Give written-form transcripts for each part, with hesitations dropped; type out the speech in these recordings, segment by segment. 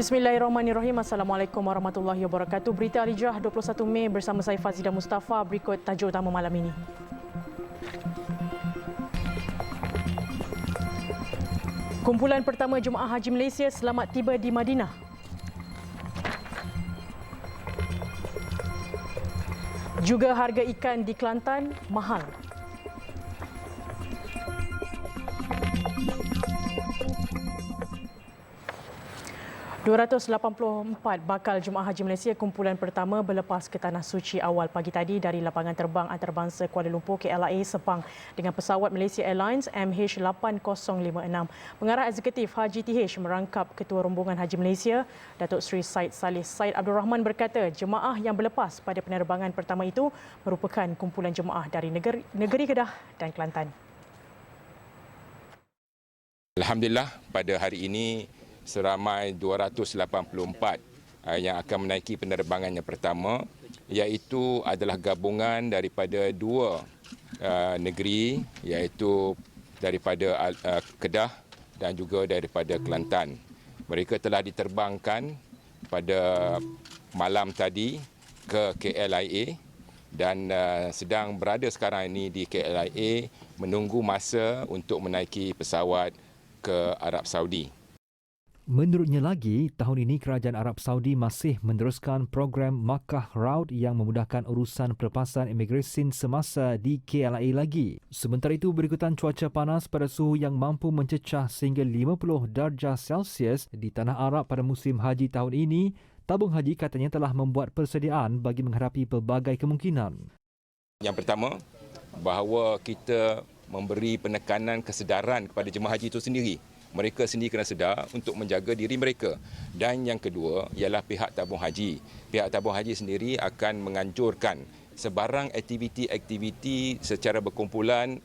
Bismillahirrahmanirrahim. Assalamualaikum warahmatullahi wabarakatuh. Berita Alijah 21 Mei bersama saya Fazida Mustafa. Berikut tajuk utama malam ini. Kumpulan pertama Jemaah Haji Malaysia selamat tiba di Madinah. Juga harga ikan di Kelantan mahal. ...284 bakal Jemaah Haji Malaysia kumpulan pertama berlepas ke Tanah Suci awal pagi tadi dari lapangan terbang antarabangsa Kuala Lumpur KLIA Sepang dengan pesawat Malaysia Airlines MH8056. Pengarah Eksekutif Haji TH merangkap Ketua Rombongan Haji Malaysia, Datuk Seri Said Salih Said Abdul Rahman berkata jemaah yang berlepas pada penerbangan pertama itu merupakan kumpulan jemaah dari negeri Kedah dan Kelantan. Alhamdulillah pada hari ini seramai 284 yang akan menaiki penerbangan yang pertama, iaitu adalah gabungan daripada dua negeri, iaitu daripada Kedah dan juga daripada Kelantan. Mereka telah diterbangkan pada malam tadi ke KLIA dan sedang berada sekarang ini di KLIA menunggu masa untuk menaiki pesawat ke Arab Saudi. Menurutnya lagi, tahun ini Kerajaan Arab Saudi masih meneruskan program Makkah Route yang memudahkan urusan pelepasan imigresen semasa di KLIA lagi. Sementara itu, berikutan cuaca panas pada suhu yang mampu mencecah sehingga 50 darjah Celsius di Tanah Arab pada musim haji tahun ini, tabung haji katanya telah membuat persediaan bagi menghadapi pelbagai kemungkinan. Yang pertama, bahawa kita memberi penekanan kesedaran kepada jemaah haji itu sendiri. Mereka sendiri kena sedar untuk menjaga diri mereka. Dan yang kedua ialah pihak tabung haji. Pihak tabung haji sendiri akan menganjurkan sebarang aktiviti-aktiviti secara berkumpulan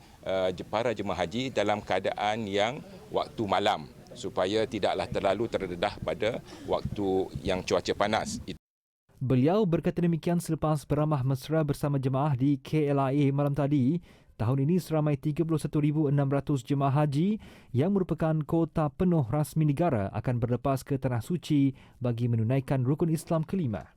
para jemaah haji dalam keadaan yang waktu malam supaya tidaklah terlalu terdedah pada waktu yang cuaca panas. Beliau berkata demikian selepas beramah mesra bersama jemaah di KLIA malam tadi. Tahun ini seramai 31,600 jemaah haji yang merupakan kuota penuh rasmi negara akan berlepas ke Tanah Suci bagi menunaikan rukun Islam kelima.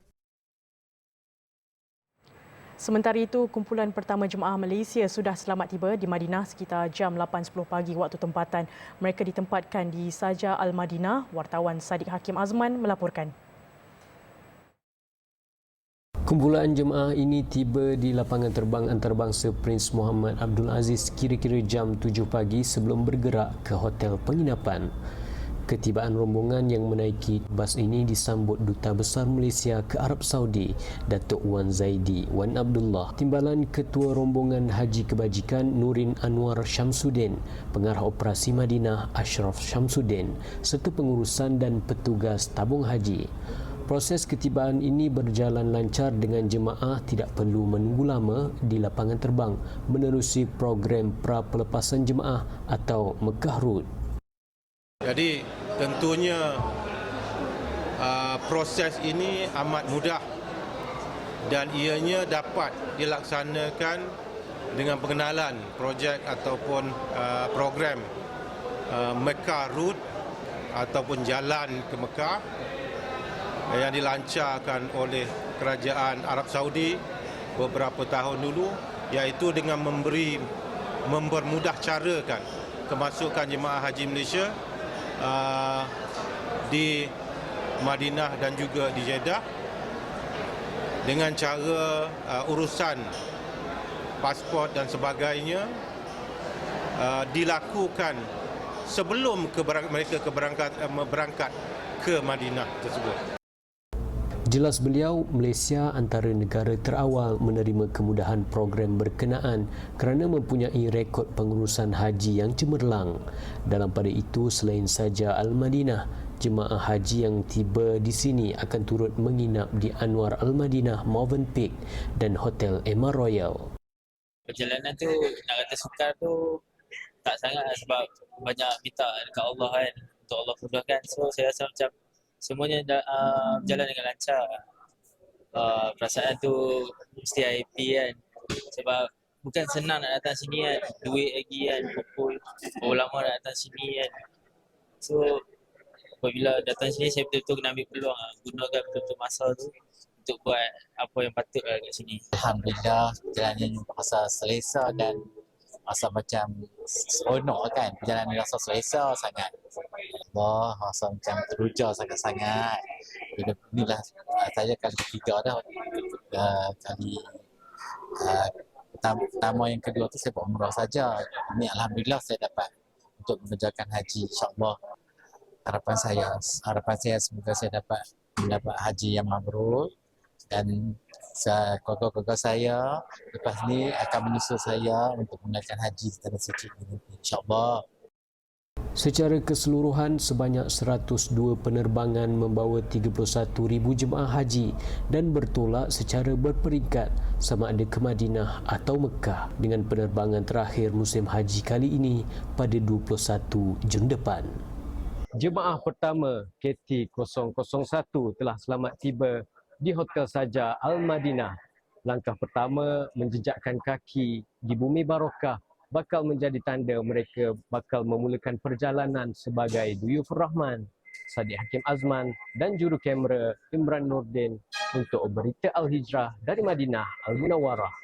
Sementara itu, kumpulan pertama jemaah Malaysia sudah selamat tiba di Madinah sekitar jam 8.10 pagi waktu tempatan. Mereka ditempatkan di Saja Al-Madinah. Wartawan Sadiq Hakim Azman melaporkan. Kumpulan jemaah ini tiba di lapangan terbang antarabangsa Prince Muhammad Abdul Aziz kira-kira jam 7 pagi sebelum bergerak ke hotel penginapan. Ketibaan rombongan yang menaiki bas ini disambut Duta Besar Malaysia ke Arab Saudi, Datuk Wan Zaidi Wan Abdullah, Timbalan Ketua Rombongan Haji Kebajikan Nurin Anwar Syamsuddin, Pengarah Operasi Madinah Ashraf Syamsuddin, serta pengurusan dan petugas tabung haji. Proses ketibaan ini berjalan lancar dengan jemaah tidak perlu menunggu lama di lapangan terbang menerusi program pra-pelepasan jemaah atau Makkah Route. Jadi tentunya proses ini amat mudah dan ianya dapat dilaksanakan dengan pengenalan projek ataupun program Makkah Route ataupun jalan ke Mekah yang dilancarkan oleh Kerajaan Arab Saudi beberapa tahun dulu, iaitu dengan mempermudah carakan kemasukan jemaah haji Malaysia di Madinah dan juga di Jeddah dengan cara urusan pasport dan sebagainya dilakukan sebelum mereka berangkat ke Madinah tersebut. Jelas beliau, Malaysia antara negara terawal menerima kemudahan program berkenaan kerana mempunyai rekod pengurusan haji yang cemerlang. Dalam pada itu, selain saja Al-Madinah, jemaah haji yang tiba di sini akan turut menginap di Anwar Al-Madinah Movenpick dan Hotel Ema Royal. Perjalanan tu nak kata sukar tu tak sangat sebab banyak minta dekat Allah kan, untuk Allah mudahkan. So saya rasa macam semuanya berjalan dengan lancar. Perasaan tu mesti happy kan. Sebab bukan senang nak datang sini kan. Duit lagi kan, kumpul berapa lama nak datang sini kan. So apabila datang sini saya betul-betul kena ambil peluang gunakan betul-betul masa tu untuk buat apa yang patut kat sini. Alhamdulillah perjalanan rasa selesa dan rasa macam seronok kan. Perjalanan rasa selesa sangat. Allah, rasa macam teruja sangat-sangat. Inilah saya kali ketiga dah. Kali pertama yang kedua tu saya buat umrah saja. Ini Alhamdulillah saya dapat untuk mengerjakan haji, insyaAllah. Harapan saya semoga saya dapat mendapat haji yang mabrur dan keluarga-keluarga saya lepas ni akan menyusul saya untuk menunaikan haji di tanah suci ini, insyaAllah. Secara keseluruhan, sebanyak 102 penerbangan membawa 31,000 jemaah haji dan bertolak secara berperingkat sama ada ke Madinah atau Mekah dengan penerbangan terakhir musim haji kali ini pada 21 Jun depan. Jemaah pertama KT001 telah selamat tiba di Hotel Saja Al-Madinah. Langkah pertama menjejakkan kaki di Bumi Barokah bakal menjadi tanda mereka bakal memulakan perjalanan sebagai Duyufur Rahman, Sadiq Hakim Azman dan juru kamera Imran Nordin untuk berita Al-Hijrah dari Madinah Al-Munawwarah.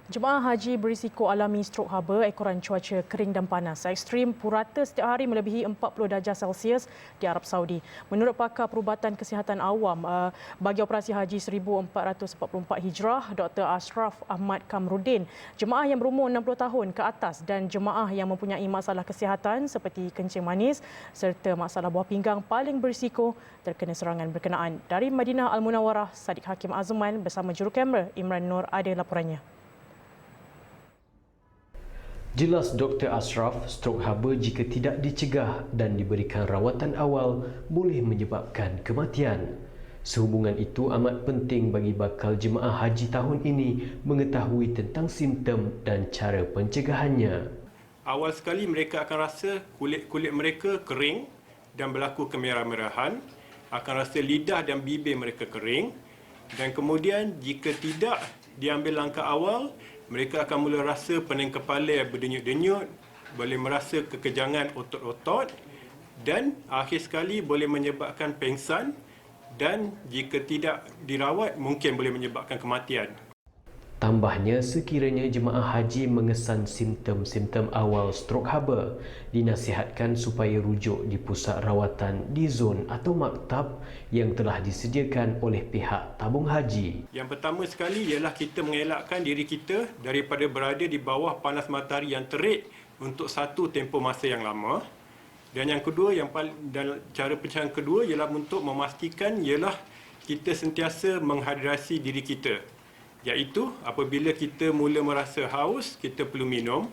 Jemaah haji berisiko alami strok haba ekoran cuaca kering dan panas ekstrim purata setiap hari melebihi 40 darjah Celsius di Arab Saudi. Menurut pakar perubatan kesihatan awam bagi operasi haji 1444 Hijrah, Dr. Ashraf Ahmad Kamruddin, jemaah yang berumur 60 tahun ke atas dan jemaah yang mempunyai masalah kesihatan seperti kencing manis serta masalah buah pinggang paling berisiko terkena serangan berkenaan. Dari Madinah Al-Munawwarah, Sadiq Hakim Azman bersama juru kamera Imran Nur ada laporannya. Jelas Dr. Ashraf, strok haba jika tidak dicegah dan diberikan rawatan awal boleh menyebabkan kematian. Sehubungan itu amat penting bagi bakal jemaah haji tahun ini mengetahui tentang simptom dan cara pencegahannya. Awal sekali mereka akan rasa kulit mereka kering dan berlaku kemerah-merahan, akan rasa lidah dan bibir mereka kering, dan kemudian jika tidak diambil langkah awal, mereka akan mula rasa pening kepala yang berdenyut-denyut, boleh merasa kekejangan otot-otot dan akhir sekali boleh menyebabkan pengsan dan jika tidak dirawat mungkin boleh menyebabkan kematian. Tambahnya, sekiranya jemaah haji mengesan simptom-simptom awal strok haba, dinasihatkan supaya rujuk di pusat rawatan di zon atau maktab yang telah disediakan oleh pihak tabung haji. Yang pertama sekali ialah kita mengelakkan diri kita daripada berada di bawah panas matahari yang terik untuk satu tempoh masa yang lama. Dan yang kedua, dan cara pencegahan kedua ialah untuk memastikan ialah kita sentiasa menghidrasi diri kita. Iaitu apabila kita mula merasa haus, kita perlu minum.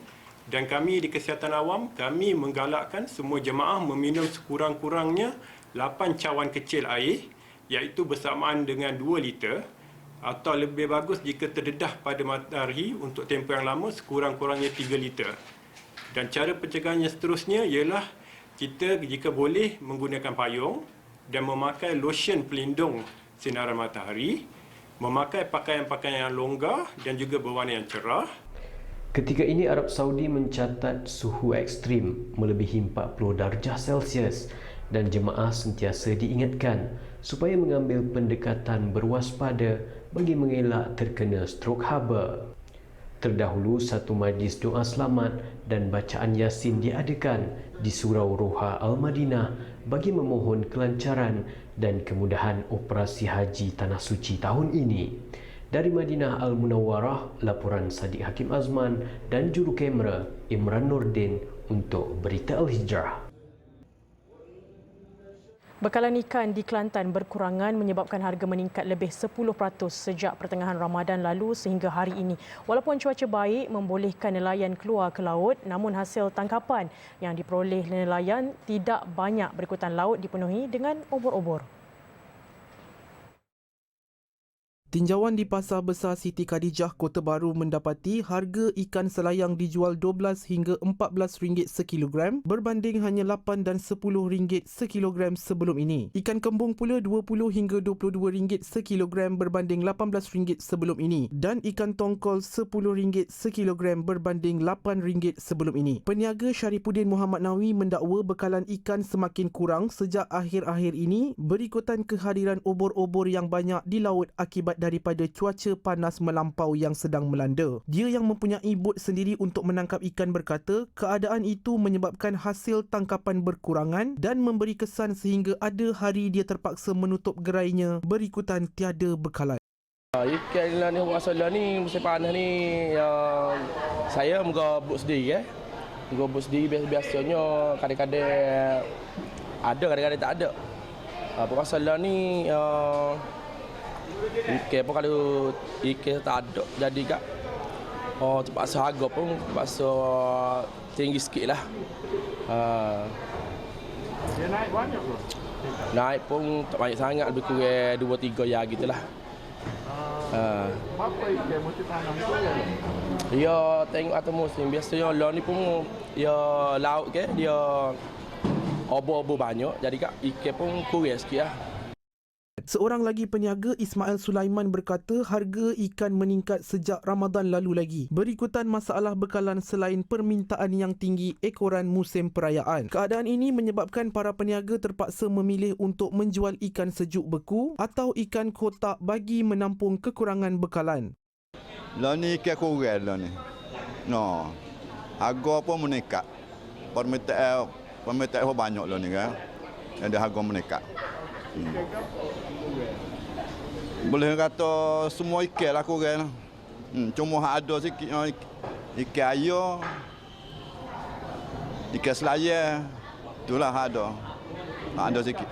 Dan kami di Kesihatan Awam, kami menggalakkan semua jemaah meminum sekurang-kurangnya 8 cawan kecil air, iaitu bersamaan dengan 2 liter. Atau lebih bagus jika terdedah pada matahari untuk tempoh yang lama, sekurang-kurangnya 3 liter. Dan cara pencegahannya seterusnya ialah kita jika boleh menggunakan payung dan memakai lotion pelindung sinaran matahari, memakai pakaian-pakaian yang longgar dan juga berwarna yang cerah. Ketika ini Arab Saudi mencatat suhu ekstrim melebihi 40 darjah Celsius dan jemaah sentiasa diingatkan supaya mengambil pendekatan berwaspada bagi mengelak terkena strok haba. Terdahulu satu majlis doa selamat dan bacaan Yasin diadakan di Surau Roha Al-Madinah bagi memohon kelancaran dan kemudahan operasi haji Tanah Suci tahun ini. Dari Madinah Al-Munawwarah, laporan Sadiq Hakim Azman dan juru kamera Imran Nordin untuk Berita Al-Hijrah. Bekalan ikan di Kelantan berkurangan menyebabkan harga meningkat lebih 10% sejak pertengahan Ramadan lalu sehingga hari ini. Walaupun cuaca baik membolehkan nelayan keluar ke laut, namun hasil tangkapan yang diperoleh nelayan tidak banyak berikutan laut dipenuhi dengan obor-obor. Tinjauan di Pasar Besar Siti Khadijah, Kota Baru mendapati harga ikan selayang dijual 12 hingga 14 ringgit sekilogram berbanding hanya 8 dan 10 ringgit sekilogram sebelum ini. Ikan kembung pula 20 hingga 22 ringgit sekilogram berbanding 18 ringgit sebelum ini dan ikan tongkol 10 ringgit sekilogram berbanding 8 ringgit sebelum ini. Peniaga Syarifuddin Muhammad Nawi mendakwa bekalan ikan semakin kurang sejak akhir-akhir ini berikutan kehadiran obor-obor yang banyak di laut akibat daripada cuaca panas melampau yang sedang melanda. Dia yang mempunyai bot sendiri untuk menangkap ikan berkata keadaan itu menyebabkan hasil tangkapan berkurangan dan memberi kesan sehingga ada hari dia terpaksa menutup gerainya berikutan tiada bekalan. Ikan lah ni, masalah ni, musim panas ni, saya muka bot sendiri Muka bot sendiri biasanya kadang-kadang ada, kadang-kadang tak ada. Masalah ni, ikan pun kalau ikan tak ada jadi kat terpaksa harga pun terpaksa tinggi sikit lah. Dia naik banyak ke? Naik pun tak banyak sangat, lebih kurang 2-3 ya gitulah. Apa ikan musim tanam tu ya? Ya tengok atas musim. Biasanya lah ni pun ya laut ke dia obor-obor banyak jadi kat ikan pun kurang sikit lah. Seorang lagi peniaga Ismail Sulaiman berkata harga ikan meningkat sejak Ramadan lalu lagi berikutan masalah bekalan selain permintaan yang tinggi ekoran musim perayaan. Keadaan ini menyebabkan para peniaga terpaksa memilih untuk menjual ikan sejuk beku atau ikan kotak bagi menampung kekurangan bekalan. Lah ni ikan kurang lah ni. No. Harga pun meningkat. Permintaan banyak lah ni kan. Ada harga meningkat. Boleh kata semua ikan lah kurang lah. Cuma ada sikit ikan air, ikan selayar, itulah ada. Ada sikit.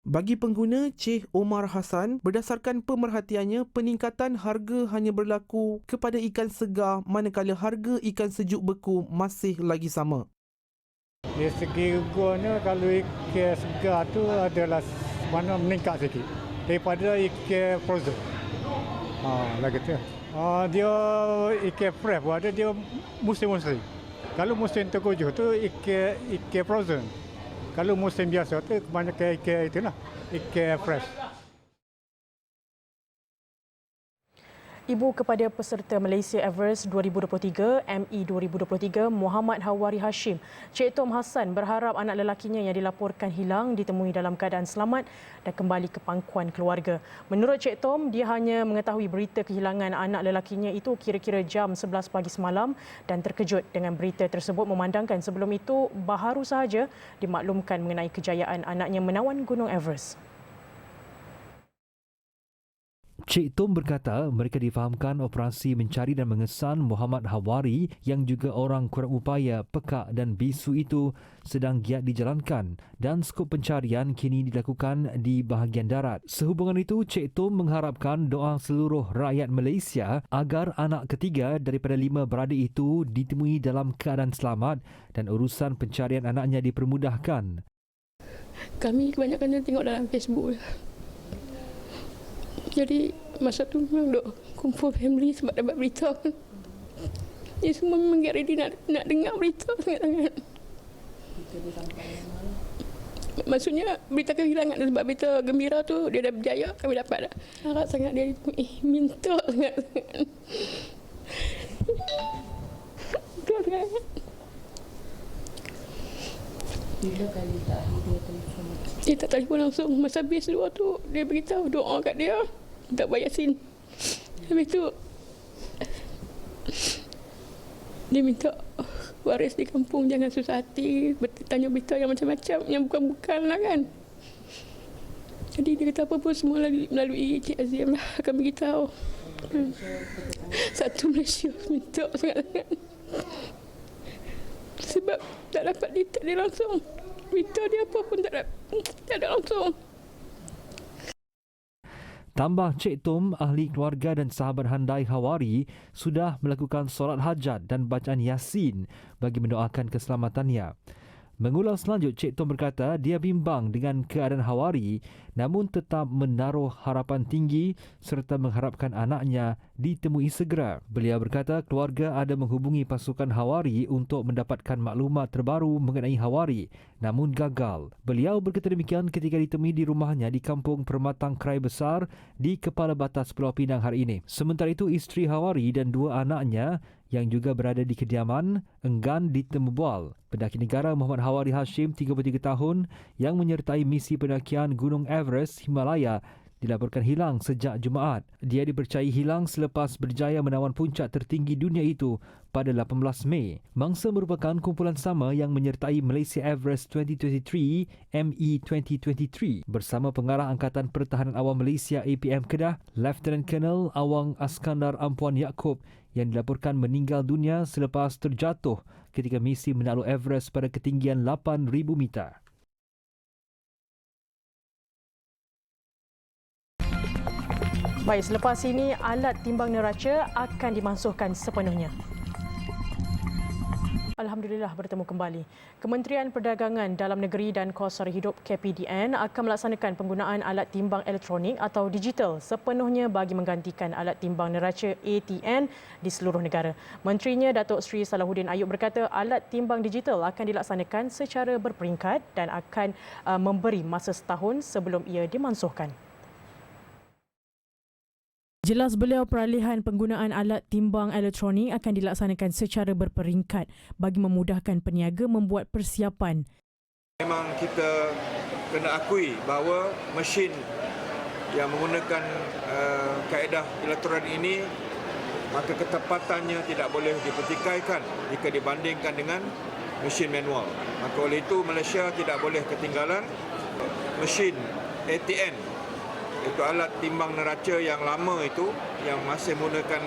Bagi pengguna Cik Omar Hassan, berdasarkan pemerhatiannya, peningkatan harga hanya berlaku kepada ikan segar manakala harga ikan sejuk beku masih lagi sama. Dari segi harganya kalau ikan segar tu adalah mana meningkat sikit daripada ikan frozen. Lagi tu. Dia ikan fresh pun ada, dia musim-musim. Kalau musim tengkujuh tu ikan frozen. Kalau musim biasa tu kebanyakan ikan itulah, ikan fresh. Ibu kepada peserta Malaysia Everest 2023 ME 2023 Muhammad Hawari Hashim, Cik Tom Hassan berharap anak lelakinya yang dilaporkan hilang ditemui dalam keadaan selamat dan kembali ke pangkuan keluarga. Menurut Cik Tom, dia hanya mengetahui berita kehilangan anak lelakinya itu kira-kira jam 11 pagi semalam dan terkejut dengan berita tersebut memandangkan sebelum itu baharu sahaja dimaklumkan mengenai kejayaan anaknya menawan Gunung Everest. Cik Tom berkata mereka difahamkan operasi mencari dan mengesan Muhammad Hawari yang juga orang kurang upaya, pekak dan bisu itu sedang giat dijalankan dan skop pencarian kini dilakukan di bahagian darat. Sehubungan itu, Cik Tom mengharapkan doa seluruh rakyat Malaysia agar anak ketiga daripada 5 beradik itu ditemui dalam keadaan selamat dan urusan pencarian anaknya dipermudahkan. Kami kebanyakan tengok dalam Facebook. Jadi masa tu memang duk kumpul family sebab dapat berita. Jadi semua memang get ready nak dengar berita sangat-sangat. Maksudnya berita kehilangan sebab berita gembira tu dia dah berjaya, kami dapat dah. Harap sangat dia minta sangat-sangat. Betul sangat. Bila kali terakhir dia telefon? Dia tak telefon langsung. Masa habis dua tu dia beritahu doa kat dia. Tak buat Yasin. Habis tu dia minta waris di kampung jangan susah hati, tanya berita yang macam-macam yang bukan-bukan lah kan. Jadi dia kata apa pun semua melalui Cik Azim lah akan beritahu. Satu Malaysia minta sangat-sangat. Sebab tak dapat dia langsung. Minta dia apa pun tak ada langsung. Tambah Cik Tom, ahli keluarga dan sahabat handai Hawari sudah melakukan solat hajat dan bacaan Yasin bagi mendoakan keselamatannya. Mengulas lanjut, Cik Tom berkata dia bimbang dengan keadaan Hawari namun tetap menaruh harapan tinggi serta mengharapkan anaknya ditemui segera. Beliau berkata keluarga ada menghubungi pasukan Hawari untuk mendapatkan maklumat terbaru mengenai Hawari namun gagal. Beliau berkata demikian ketika ditemui di rumahnya di Kampung Permatang Krai Besar di Kepala Batas Pulau Pinang hari ini. Sementara itu, isteri Hawari dan dua anaknya yang juga berada di kediaman enggan ditemu bual. Pendaki negara Muhammad Hawari Hashim, 33 tahun, yang menyertai misi pendakian Gunung Everest Himalaya dilaporkan hilang sejak Jumaat. Dia dipercayai hilang selepas berjaya menawan puncak tertinggi dunia itu pada 18 Mei. Mangsa merupakan kumpulan sama yang menyertai Malaysia Everest 2023 ME 2023 bersama Pengarah Angkatan Pertahanan Awam Malaysia APM Kedah, Lieutenant Colonel Awang Askandar Ampuan Yaakob yang dilaporkan meninggal dunia selepas terjatuh ketika misi menakluk Everest pada ketinggian 8,000 meter. Baik, selepas ini alat timbang neraca akan dimansuhkan sepenuhnya. Alhamdulillah bertemu kembali. Kementerian Perdagangan Dalam Negeri dan Kos Sara Hidup KPDN akan melaksanakan penggunaan alat timbang elektronik atau digital sepenuhnya bagi menggantikan alat timbang neraca ATN di seluruh negara. Menterinya Datuk Seri Salahuddin Ayub berkata alat timbang digital akan dilaksanakan secara berperingkat dan akan memberi masa setahun sebelum ia dimansuhkan. Jelas beliau peralihan penggunaan alat timbang elektronik akan dilaksanakan secara berperingkat bagi memudahkan peniaga membuat persiapan. Memang kita kena akui bahawa mesin yang menggunakan kaedah elektronik ini maka ketepatannya tidak boleh dipertikaikan jika dibandingkan dengan mesin manual. Maka oleh itu Malaysia tidak boleh ketinggalan mesin ATN, itu alat timbang neraca yang lama itu, yang masih menggunakan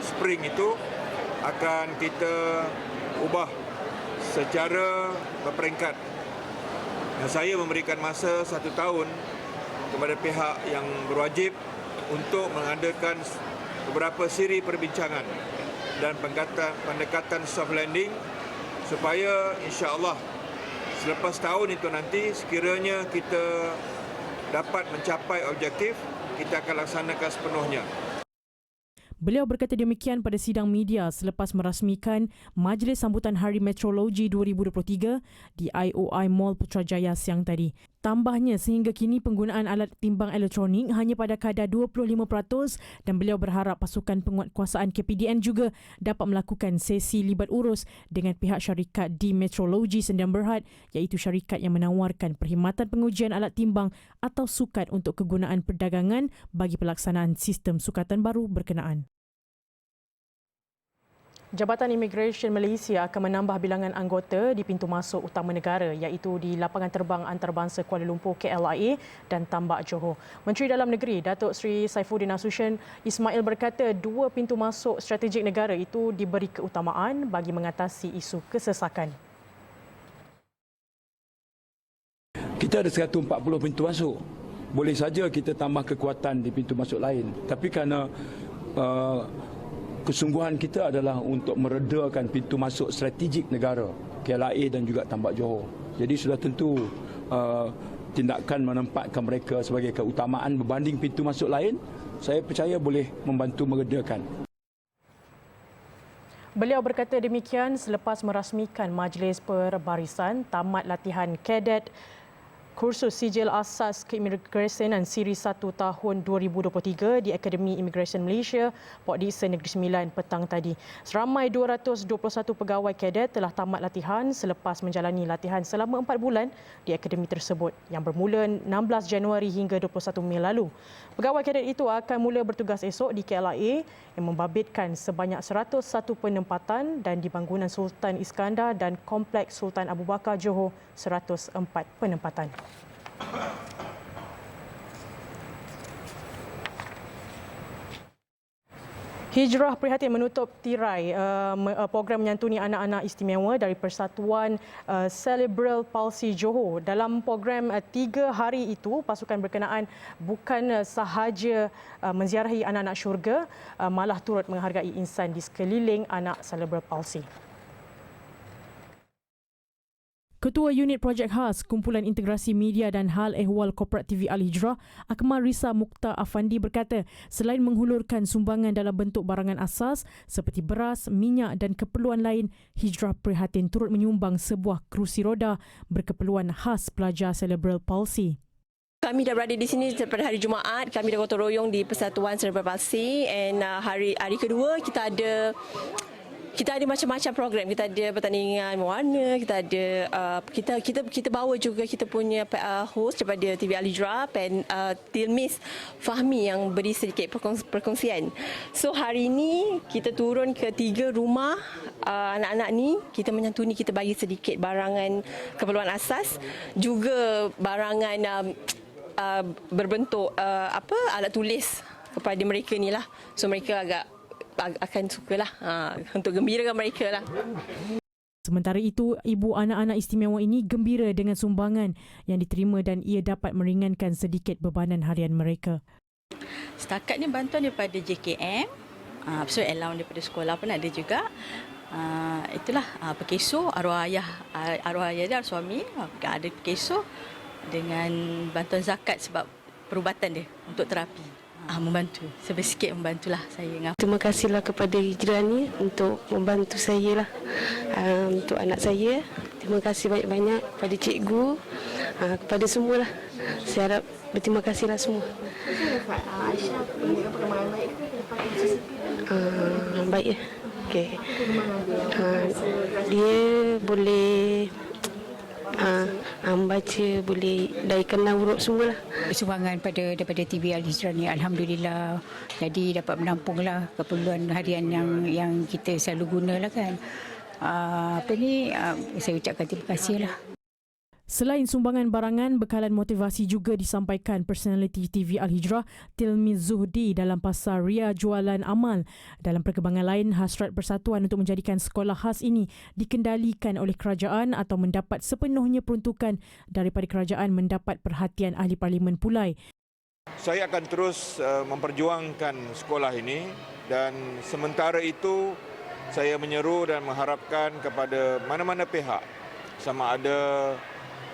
spring itu, akan kita ubah secara berperingkat. Dan saya memberikan masa 1 tahun kepada pihak yang berwajib untuk mengadakan beberapa siri perbincangan dan pendekatan soft landing supaya insya-Allah selepas tahun itu nanti sekiranya kita dapat mencapai objektif, kita akan laksanakan sepenuhnya. Beliau berkata demikian pada sidang media selepas merasmikan Majlis Sambutan Hari Meteorologi 2023 di IOI Mall Putrajaya siang tadi. Tambahnya, sehingga kini penggunaan alat timbang elektronik hanya pada kadar 25% dan beliau berharap pasukan penguatkuasaan KPDN juga dapat melakukan sesi libat urus dengan pihak syarikat di Meteorologi Sdn Bhd iaitu syarikat yang menawarkan perkhidmatan pengujian alat timbang atau sukat untuk kegunaan perdagangan bagi pelaksanaan sistem sukatan baru berkenaan. Jabatan Imigresen Malaysia akan menambah bilangan anggota di pintu masuk utama negara iaitu di Lapangan Terbang Antarabangsa Kuala Lumpur KLIA dan Tambak Johor. Menteri Dalam Negeri Datuk Seri Saifuddin Nasution Ismail berkata 2 pintu masuk strategik negara itu diberi keutamaan bagi mengatasi isu kesesakan. Kita ada 140 pintu masuk. Boleh saja kita tambah kekuatan di pintu masuk lain. Tapi kerana kesungguhan kita adalah untuk meredakan pintu masuk strategik negara, KLIA dan juga Tambak Johor. Jadi sudah tentu tindakan menempatkan mereka sebagai keutamaan berbanding pintu masuk lain, saya percaya boleh membantu meredakan. Beliau berkata demikian selepas merasmikan Majlis Perbarisan tamat latihan kadet kursus sijil asas keimigresianan siri 1 tahun 2023 di Akademi Imigresen Malaysia, Port Dickson Negeri Sembilan petang tadi. Seramai 221 pegawai kadet telah tamat latihan selepas menjalani latihan selama 4 bulan di akademi tersebut yang bermula 16 Januari hingga 21 Mei lalu. Pegawai kadet itu akan mula bertugas esok di KLIA yang membabitkan sebanyak 101 penempatan dan di bangunan Sultan Iskandar dan Kompleks Sultan Abu Bakar Johor 104 penempatan. Hijrah Prihatin menutup tirai program menyantuni anak-anak istimewa dari Persatuan Cerebral Palsy Johor. Dalam program 3 hari itu, pasukan berkenaan bukan sahaja menziarahi anak-anak syurga, malah turut menghargai insan di sekeliling anak cerebral palsy. Ketua Unit Projek Khas Kumpulan Integrasi Media dan Hal Ehwal Korporat TV Al-Hijrah, Akmal Risa Mukhtar Afandi berkata, selain menghulurkan sumbangan dalam bentuk barangan asas seperti beras, minyak dan keperluan lain, Hijrah Prihatin turut menyumbang sebuah kerusi roda berkeperluan khas pelajar cerebral palsy. Kami dah berada di sini pada hari Jumaat. Kami dah gotong royong di Persatuan Cerebral Palsy, and hari kedua kita ada macam-macam program. Kita ada pertandingan mewarna, kita ada kita bawa juga kita punya host daripada TV Al-Hijrah, Tilmis Fahmi yang beri sedikit perkongsian. So hari ini kita turun ke 3 rumah anak-anak ni, kita menyantuni, kita bagi sedikit barangan keperluan asas, juga barangan berbentuk alat tulis kepada mereka ni lah. So mereka akan sukalah untuk gembirakan mereka lah. Sementara itu, ibu anak-anak istimewa ini gembira dengan sumbangan yang diterima dan ia dapat meringankan sedikit bebanan harian mereka. Setakat ni bantuan daripada JKM, so allowance daripada sekolah pun ada juga. Itulah pekeso arwah ayah dia, suami ada pekeso dengan bantuan zakat sebab perubatan dia untuk terapi. Membantu, sedikit membantulah saya. Terima kasihlah kepada Hijrah ni untuk membantu saya lah, untuk anak saya. Terima kasih banyak-banyak kepada cikgu, kepada semualah. Saya harap berterima kasihlah semua. Baik ya. Okey. Dia boleh membaca, boleh daikan urut semualah. Sumbangan daripada TV Al-Hijrah ni alhamdulillah, jadi dapat menampunglah keperluan harian yang kita selalu gunalah kan. Saya ucapkan terima kasihlah. Selain sumbangan barangan, bekalan motivasi juga disampaikan personaliti TV Al-Hijrah Tilmiz Zuhdi dalam pasar Ria Jualan Amal. Dalam perkembangan lain, hasrat persatuan untuk menjadikan sekolah khas ini dikendalikan oleh kerajaan atau mendapat sepenuhnya peruntukan daripada kerajaan mendapat perhatian ahli parlimen Pulai. Saya akan terus memperjuangkan sekolah ini, dan sementara itu saya menyeru dan mengharapkan kepada mana-mana pihak, sama ada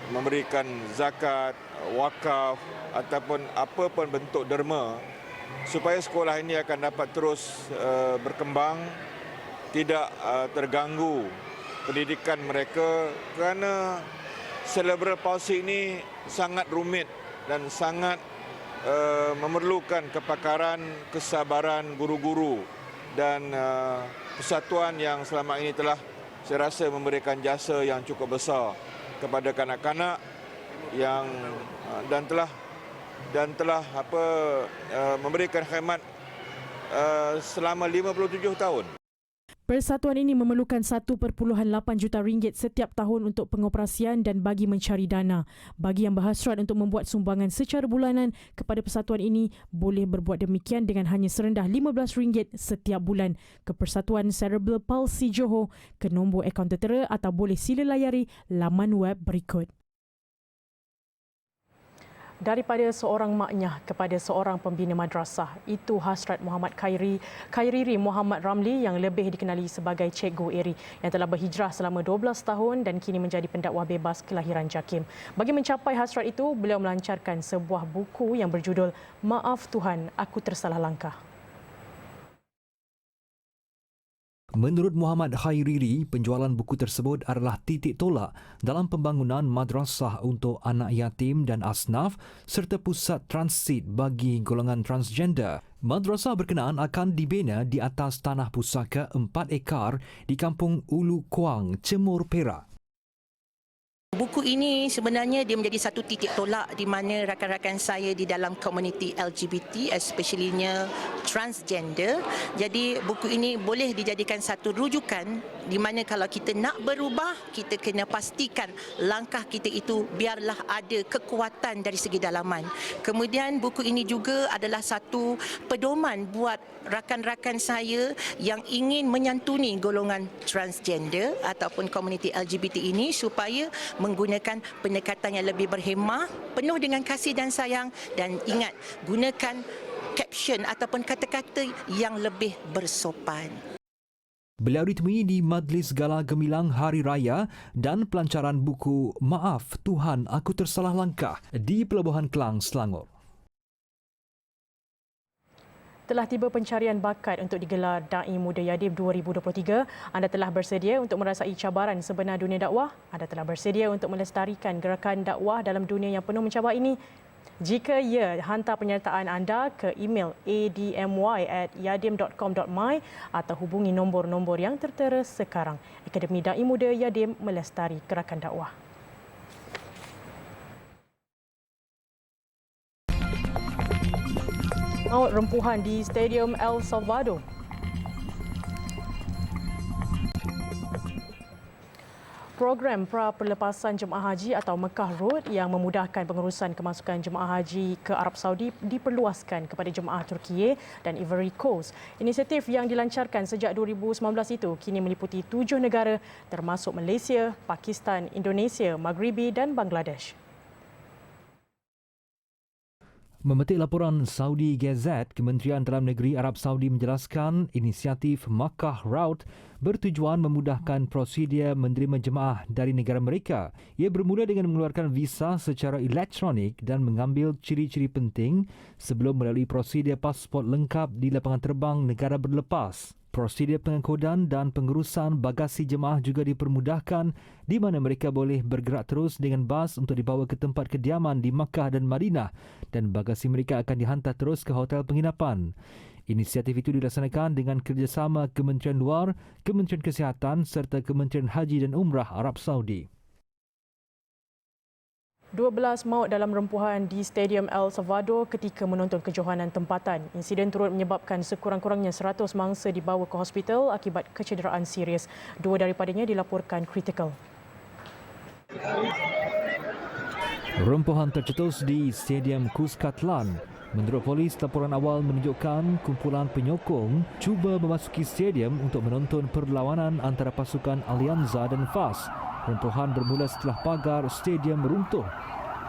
memberikan zakat, wakaf ataupun apa pun bentuk derma, supaya sekolah ini akan dapat terus berkembang, tidak terganggu pendidikan mereka, kerana cerebral palsy ini sangat rumit dan sangat memerlukan kepakaran, kesabaran guru-guru dan persatuan yang selama ini telah saya rasa memberikan jasa yang cukup besar kepada kanak-kanak yang dan telah memberikan khidmat selama 57 tahun. Persatuan ini memerlukan 1.8 juta ringgit setiap tahun untuk pengoperasian dan bagi mencari dana. Bagi yang berhasrat untuk membuat sumbangan secara bulanan kepada persatuan ini, boleh berbuat demikian dengan hanya serendah RM15 setiap bulan ke Persatuan Cerebral Palsy Johor ke nombor akaun tertera atau boleh sila layari laman web berikut. Daripada seorang maknyah kepada seorang pembina madrasah, itu hasrat Muhammad Khairiri Muhammad Ramli yang lebih dikenali sebagai Cikgu Eri yang telah berhijrah selama 12 tahun dan kini menjadi pendakwah bebas kelahiran JAKIM. Bagi mencapai hasrat itu, beliau melancarkan sebuah buku yang berjudul Maaf Tuhan, Aku Tersalah Langkah. Menurut Muhammad Khairiri, penjualan buku tersebut adalah titik tolak dalam pembangunan madrasah untuk anak yatim dan asnaf serta pusat transit bagi golongan transgender. Madrasah berkenaan akan dibina di atas tanah pusaka 4 ekar di Kampung Ulu Kuang, Cemur, Perak. Buku ini sebenarnya dia menjadi satu titik tolak di mana rakan-rakan saya di dalam komuniti LGBT, especially-nya transgender. Jadi buku ini boleh dijadikan satu rujukan di mana kalau kita nak berubah, kita kena pastikan langkah kita itu biarlah ada kekuatan dari segi dalaman. Kemudian buku ini juga adalah satu pedoman buat rakan-rakan saya yang ingin menyantuni golongan transgender ataupun komuniti LGBT ini supaya menggunakan pendekatan yang lebih berhemah, penuh dengan kasih dan sayang, dan ingat, gunakan caption ataupun kata-kata yang lebih bersopan. Beliau ditemui di Majlis Gala Gemilang Hari Raya dan pelancaran buku Maaf Tuhan Aku Tersalah Langkah di Pelabuhan Kelang, Selangor. Telah tiba pencarian bakat untuk digelar Dai Muda Yadim 2023. Anda telah bersedia untuk merasai cabaran sebenar dunia dakwah? Anda telah bersedia untuk melestarikan gerakan dakwah dalam dunia yang penuh mencabar ini? Jika ya, hantar penyertaan anda ke email admy@yadim.com.my atau hubungi nombor-nombor yang tertera sekarang. Akademi Dai Muda Yadim melestari gerakan dakwah. Maut rempuhan di Stadium El Salvador. Program pra-perlepasan jemaah haji atau Mekah Road yang memudahkan pengurusan kemasukan jemaah haji ke Arab Saudi diperluaskan kepada jemaah Turkiye dan Ivory Coast. Inisiatif yang dilancarkan sejak 2019 itu kini meliputi 7 negara termasuk Malaysia, Pakistan, Indonesia, Maghribi dan Bangladesh. Memetik laporan Saudi Gazette, Kementerian Dalam Negeri Arab Saudi menjelaskan inisiatif Makkah Route bertujuan memudahkan prosedur menerima jemaah dari negara mereka. Ia bermula dengan mengeluarkan visa secara elektronik dan mengambil ciri-ciri penting sebelum melalui prosedur pasport lengkap di lapangan terbang negara berlepas. Prosedur pengangkutan dan pengurusan bagasi jemaah juga dipermudahkan di mana mereka boleh bergerak terus dengan bas untuk dibawa ke tempat kediaman di Makkah dan Madinah dan bagasi mereka akan dihantar terus ke hotel penginapan. Inisiatif itu dilaksanakan dengan kerjasama Kementerian Luar, Kementerian Kesihatan serta Kementerian Haji dan Umrah Arab Saudi. 12 maut dalam rempuhan di Stadium El Salvador ketika menonton kejohanan tempatan. Insiden turut menyebabkan sekurang-kurangnya 100 mangsa dibawa ke hospital akibat kecederaan serius. 2 daripadanya dilaporkan kritikal. Rempuhan tercetus di Stadium Cuscatlan. Menurut polis, laporan awal menunjukkan kumpulan penyokong cuba memasuki stadium untuk menonton perlawanan antara pasukan Alianza dan FAS. Rempuhan bermula setelah pagar stadium runtuh.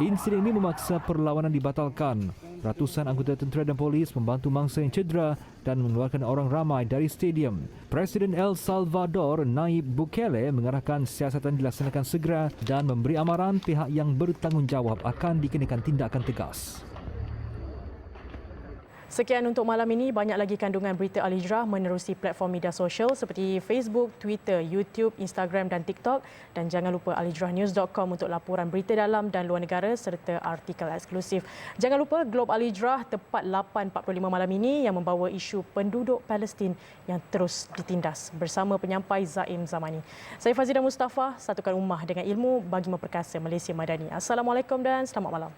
Insiden ini memaksa perlawanan dibatalkan. Ratusan anggota tentera dan polis membantu mangsa yang cedera dan mengeluarkan orang ramai dari stadium. Presiden El Salvador, Nayib Bukele, mengarahkan siasatan dilaksanakan segera dan memberi amaran pihak yang bertanggungjawab akan dikenakan tindakan tegas. Sekian untuk malam ini. Banyak lagi kandungan berita Al-Hijrah menerusi platform media sosial seperti Facebook, Twitter, YouTube, Instagram dan TikTok. Dan jangan lupa alhijrahnews.com untuk laporan berita dalam dan luar negara serta artikel eksklusif. Jangan lupa Globe Al-Hijrah tepat 8.45 malam ini yang membawa isu penduduk Palestin yang terus ditindas bersama penyampai Zaim Zamani. Saya Fazida Mustafa, satukan ummah dengan ilmu bagi memperkasa Malaysia Madani. Assalamualaikum dan selamat malam.